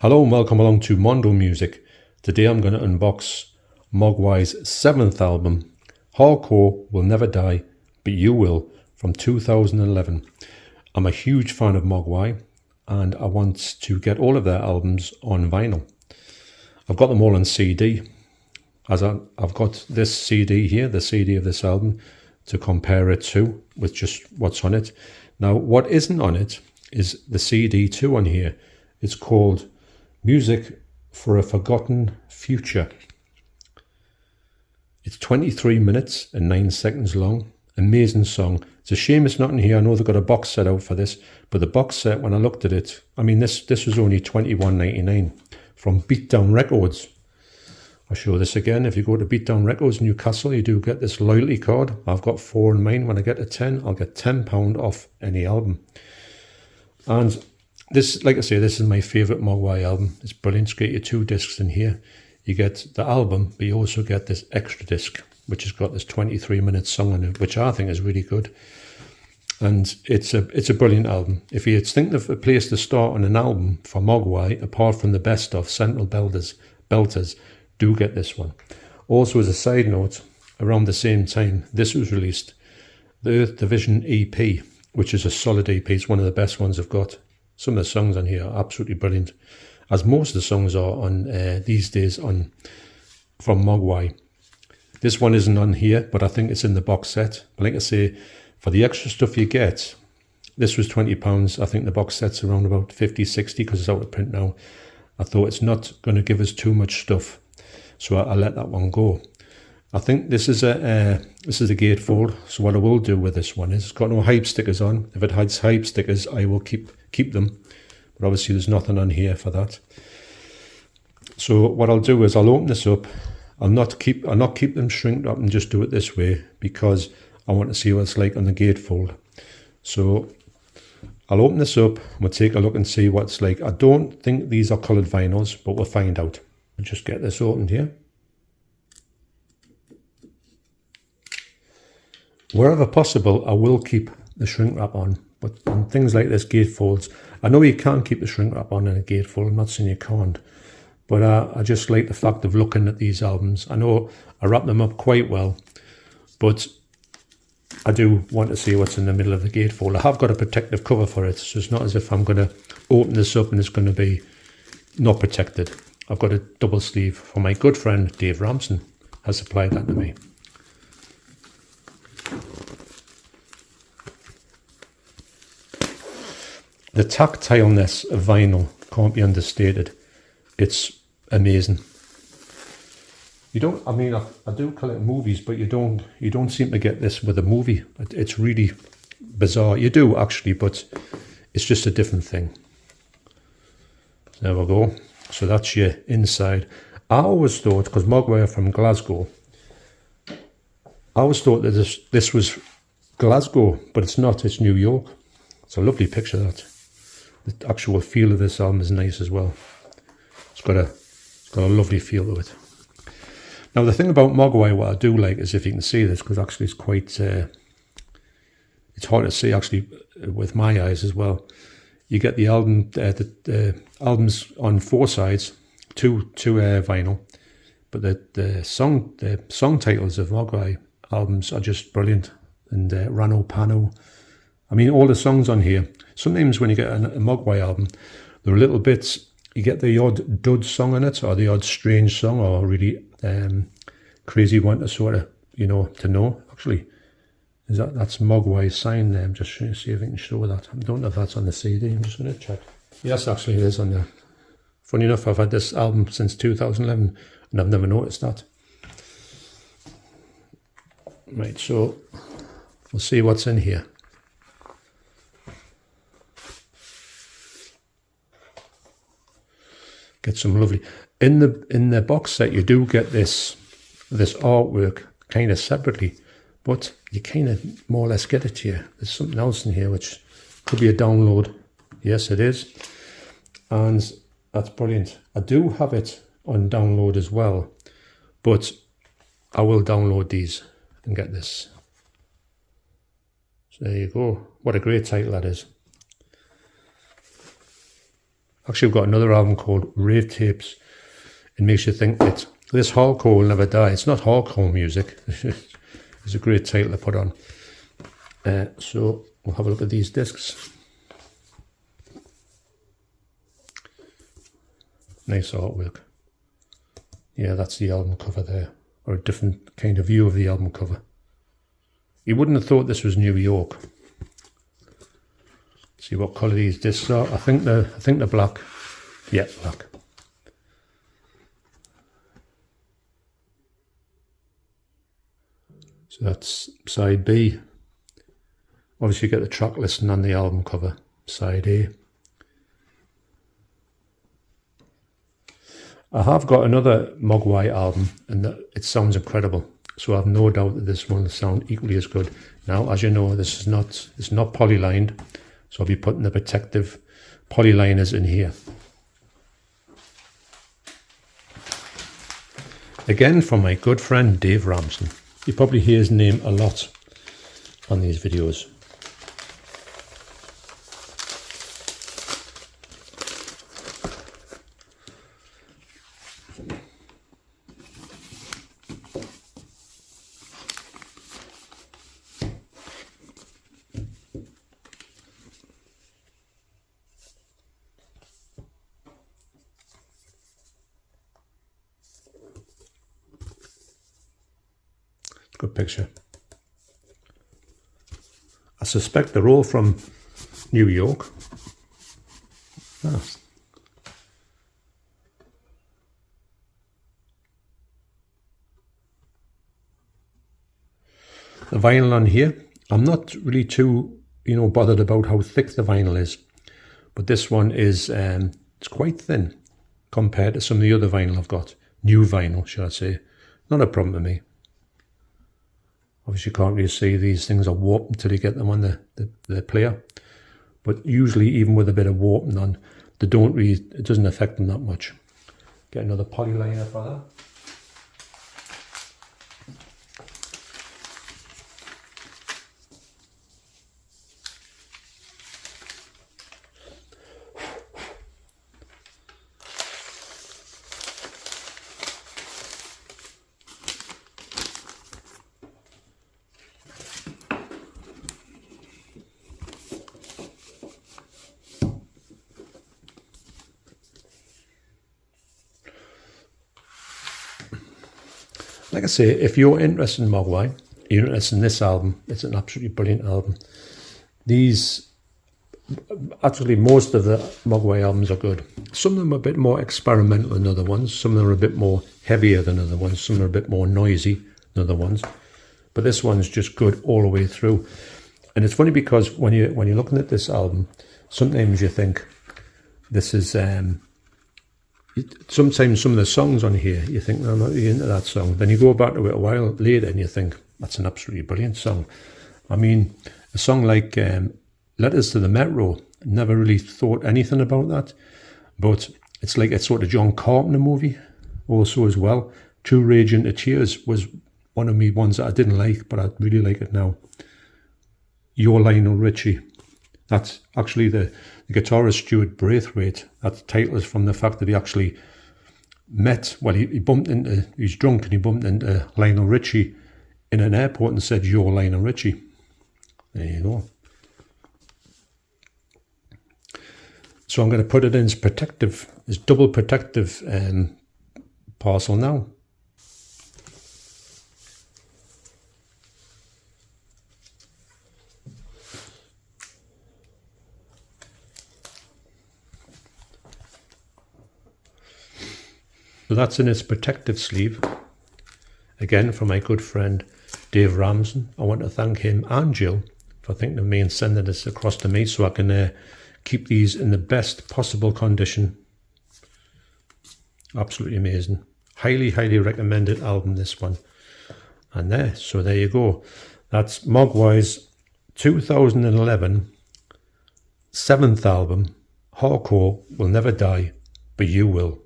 Hello and welcome along to Mondo Music. Today I'm going to unbox Mogwai's 7th album, Hardcore Will Never Die, But You Will, from 2011. I'm a huge fan of Mogwai and I want to get all of their albums on vinyl. I've got them all on CD, as I've got this CD here, the CD of this album, to compare it to with just what's on it. Now what isn't on it is the CD 2 on here. It's called Music for a Forgotten Future. It's 23 minutes and 9 seconds long. Amazing song. It's a shame it's not in here. I know they've got a box set out for this, but the box set, when I looked at it, I mean, this was only $21.99 from Beatdown Records. I'll show this again. If you go to Beatdown Records Newcastle, you do get this loyalty card. I've got 4 in mine. When I get to 10, I'll get £10 off any album. And this, like I say, this is my favourite Mogwai album. It's brilliant. It's got your 2 discs in here. You get the album, but you also get this extra disc, which has got this 23-minute song on it, which I think is really good. And it's a brilliant album. If you're thinking of a place to start on an album for Mogwai, apart from the best of Central Belters, do get this one. Also, as a side note, around the same time this was released, the Earth Division EP, which is a solid EP. It's one of the best ones I've got. Some of the songs on here are absolutely brilliant, as most of the songs are on these days from Mogwai. This one isn't on here, but I think it's in the box set. But like I say, for the extra stuff you get, this was £20. I think the box set's around about 50, 60 because it's out of print now. I thought it's not going to give us too much stuff, so I let that one go. I think this is a gatefold. So what I will do with this one is, it's got no hype stickers on. If it has hype stickers, I will keep them. But obviously there's nothing on here for that. So what I'll do is I'll open this up. I'll not keep them shrinked up and just do it this way, because I want to see what it's like on the gatefold. So I'll open this up and we'll take a look and see what it's like. I don't think these are coloured vinyls, but we'll find out. I'll just get this opened here. Wherever possible, I will keep the shrink wrap on, but on things like this, gatefolds, I know you can't keep the shrink wrap on in a gatefold. I'm not saying you can't, but I just like the fact of looking at these albums. I know I wrap them up quite well, but I do want to see what's in the middle of the gatefold. I have got a protective cover for it, so it's not as if I'm going to open this up and it's going to be not protected. I've got a double sleeve from my good friend Dave Ramson, has supplied that to me. The tactileness of vinyl can't be understated. It's amazing. You don't, I mean, I do collect movies, but you don't seem to get this with a movie. It's really bizarre. You do actually, but it's just a different thing. There we go. So that's your inside. I always thought, because Mogwai are from Glasgow, I always thought that this was Glasgow, but it's not. It's New York. It's a lovely picture, that. The actual feel of this album is nice as well. It's got a lovely feel to it. Now the thing about Mogwai, what I do like is, if you can see this, because actually it's quite, it's hard to see actually with my eyes as well. You get the album, the albums on 4 sides, two vinyl, but the song titles of Mogwai albums are just brilliant. And Rano Pano, I mean, all the songs on here. Sometimes when you get a Mogwai album, there are little bits, you get the odd dud song on it, or the odd strange song, or really crazy one to sort of, to know. Actually, that's Mogwai's sign there. I'm just trying to see if I can show that. I don't know if that's on the CD. I'm just going to check. Yes, actually it is on there. Funny enough, I've had this album since 2011 and I've never noticed that. Right, so we'll see what's in here. Get some lovely, in the box set you do get this artwork kind of separately, but you kind of more or less get it here. There's something else in here which could be a download. Yes, it is, and that's brilliant. I do have it on download as well, but I will download these and get this. So there you go. What a great title that is. Actually, I've got another album called Rave Tapes. It makes you think that this hardcore will never die. It's not hardcore music. It's a great title to put on. So we'll have a look at these discs. Nice artwork. Yeah, that's the album cover there, or a different kind of view of the album cover. You wouldn't have thought this was New York. See what colour these discs are. I think they're black. Yeah, black. So that's side B. Obviously you get the track listing on the album cover. Side A. I have got another Mogwai album, and it sounds incredible. So I have no doubt that this one will sound equally as good. Now, as you know, it's not polylined, so I'll be putting the protective polyliners in here. Again, from my good friend Dave Ramsden. You probably hear his name a lot on these videos. Good picture. I suspect they're all from New York. Oh. The vinyl on here, I'm not really too, bothered about how thick the vinyl is, but this one is, it's quite thin compared to some of the other vinyl I've got. New vinyl, should I say. Not a problem to me. Obviously you can't really see these things are warped until you get them on the player. But usually even with a bit of warping on, it doesn't affect them that much. Get another polyliner for that. Like I say, if you're interested in Mogwai, you're interested in this album, it's an absolutely brilliant album. Actually most of the Mogwai albums are good. Some of them are a bit more experimental than other ones, some of them are a bit more heavier than other ones, some are a bit more noisy than other ones. But this one's just good all the way through. And it's funny because when you're looking at this album, sometimes you think this is... sometimes some of the songs on here, you think, no, I'm not really into that song. Then you go back to it a while later and you think, that's an absolutely brilliant song. I mean, a song like Letters to the Metro, never really thought anything about that. But it's like it's sort of John Carpenter movie also as well. Too Raging to Tears was one of me ones that I didn't like, but I really like it now. Your Lionel Richie. That's actually the guitarist Stuart Braithwaite. That title is from the fact that he actually met, well, he's drunk and he bumped into Lionel Richie in an airport and said, "You're Lionel Richie." There you go. So I'm going to put it in as double protective parcel now. So that's in its protective sleeve. Again, from my good friend Dave Ramsden. I want to thank him and Jill for thinking of me and sending this across to me so I can keep these in the best possible condition. Absolutely amazing. Highly, highly recommended album, this one. And so there you go. That's Mogwai's 2011 7th album, Hardcore Will Never Die, But You Will.